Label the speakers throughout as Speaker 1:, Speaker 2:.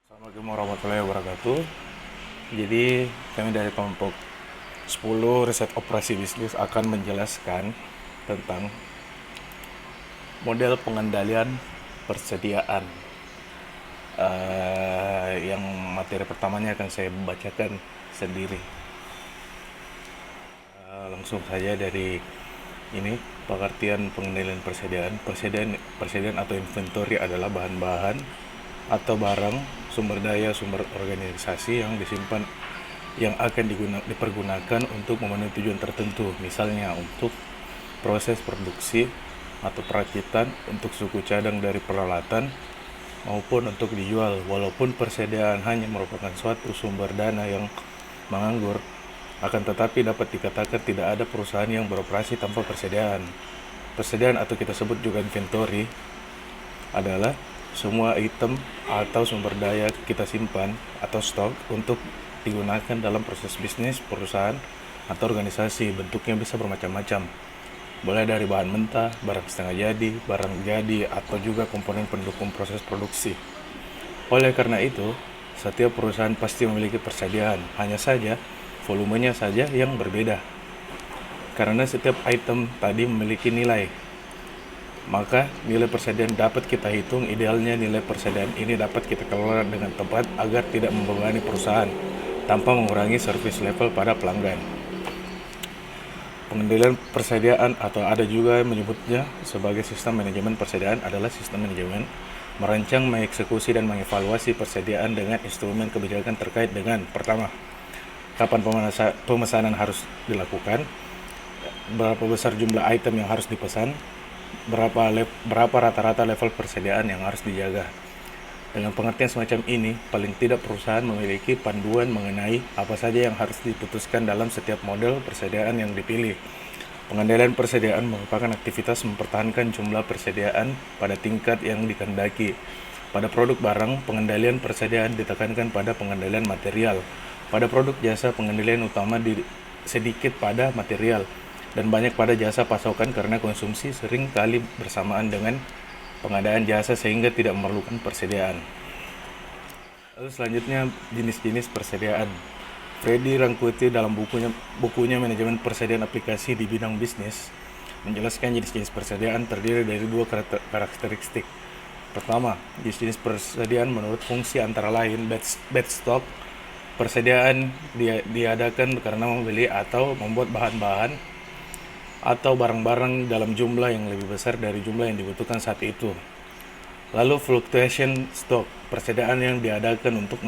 Speaker 1: Assalamualaikum warahmatullahi wabarakatuh. Jadi kami dari kelompok 10 riset operasi bisnis akan menjelaskan tentang model pengendalian persediaan. Yang materi pertamanya akan saya bacakan sendiri. Langsung saja dari ini pengertian pengendalian persediaan. Persediaan atau inventory adalah bahan-bahan atau barang, sumber daya, sumber organisasi yang disimpan yang akan dipergunakan untuk memenuhi tujuan tertentu, misalnya untuk proses produksi atau perakitan, untuk suku cadang dari peralatan, maupun untuk dijual. Walaupun persediaan hanya merupakan suatu sumber dana yang menganggur, akan tetapi dapat dikatakan tidak ada perusahaan yang beroperasi tanpa persediaan. Persediaan atau kita sebut juga inventory adalah semua item atau sumber daya kita simpan atau stok untuk digunakan dalam proses bisnis, perusahaan, atau organisasi. Bentuknya bisa bermacam-macam, mulai dari bahan mentah, barang setengah jadi, barang jadi, atau juga komponen pendukung proses produksi. Oleh karena itu, setiap perusahaan pasti memiliki persediaan, hanya saja volumenya saja yang berbeda. Karena setiap item tadi memiliki nilai, maka nilai persediaan dapat kita hitung. Idealnya nilai persediaan ini dapat kita kelola dengan tepat agar tidak membebani perusahaan tanpa mengurangi service level pada pelanggan. Pengendalian persediaan atau ada juga menyebutnya sebagai sistem manajemen persediaan adalah sistem manajemen merancang, mengeksekusi, dan mengevaluasi persediaan dengan instrumen kebijakan terkait dengan pertama, kapan pemesanan harus dilakukan, berapa besar jumlah item yang harus dipesan, berapa rata-rata level persediaan yang harus dijaga. Dengan pengertian semacam ini, paling tidak perusahaan memiliki panduan mengenai apa saja yang harus diputuskan dalam setiap model persediaan yang dipilih. Pengendalian persediaan merupakan aktivitas mempertahankan jumlah persediaan pada tingkat yang dikehendaki. Pada produk barang, pengendalian persediaan ditekankan pada pengendalian material. Pada produk jasa, pengendalian utama sedikit pada material dan banyak pada jasa pasokan karena konsumsi sering kali bersamaan dengan pengadaan jasa sehingga tidak memerlukan persediaan. Lalu selanjutnya jenis-jenis persediaan. Freddy Rangkuti dalam bukunya Manajemen Persediaan Aplikasi di Bidang Bisnis menjelaskan jenis-jenis persediaan terdiri dari dua karakteristik. Pertama, jenis-jenis persediaan menurut fungsi antara lain bed stock. Persediaan diadakan karena membeli atau membuat bahan-bahan atau barang-barang dalam jumlah yang lebih besar dari jumlah yang dibutuhkan saat itu. Lalu fluctuation stock, persediaan yang diadakan untuk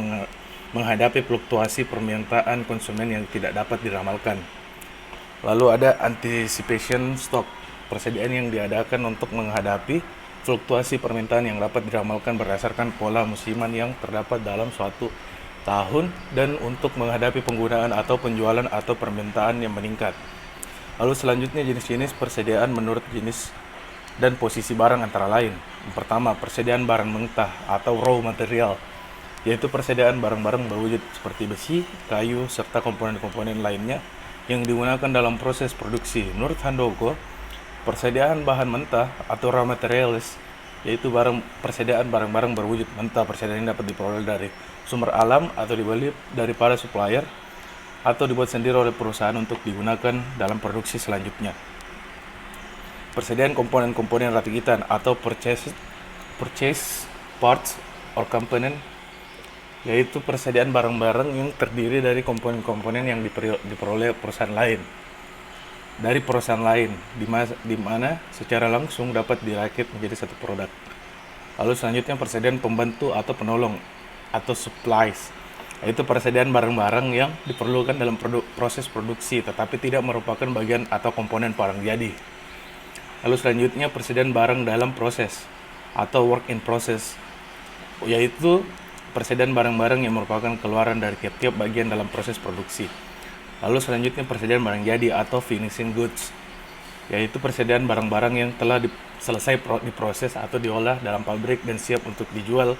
Speaker 1: menghadapi fluktuasi permintaan konsumen yang tidak dapat diramalkan. Lalu ada anticipation stock, persediaan yang diadakan untuk menghadapi fluktuasi permintaan yang dapat diramalkan berdasarkan pola musiman yang terdapat dalam suatu tahun dan untuk menghadapi penggunaan atau penjualan atau permintaan yang meningkat. Lalu selanjutnya jenis-jenis persediaan menurut jenis dan posisi barang antara lain. Yang pertama, persediaan barang mentah atau raw material, yaitu persediaan barang-barang berwujud seperti besi, kayu, serta komponen-komponen lainnya yang digunakan dalam proses produksi. Menurut Handoko, persediaan bahan mentah atau raw materials, yaitu persediaan barang-barang berwujud mentah. Persediaan ini dapat diperoleh dari sumber alam atau dibeli daripada supplier atau dibuat sendiri oleh perusahaan untuk digunakan dalam produksi selanjutnya. Persediaan komponen-komponen rakitan atau purchase parts or component, yaitu persediaan barang-barang yang terdiri dari komponen-komponen yang diperoleh perusahaan lain dari perusahaan lain di mana secara langsung dapat dirakit menjadi satu produk. Lalu selanjutnya persediaan pembantu atau penolong atau supplies, yaitu persediaan barang-barang yang diperlukan dalam proses produksi tetapi tidak merupakan bagian atau komponen barang jadi. Lalu selanjutnya persediaan barang dalam proses atau work in process, yaitu persediaan barang-barang yang merupakan keluaran dari tiap-tiap bagian dalam proses produksi. Lalu selanjutnya persediaan barang jadi atau finishing goods, yaitu persediaan barang-barang yang telah selesai diproses atau diolah dalam pabrik dan siap untuk dijual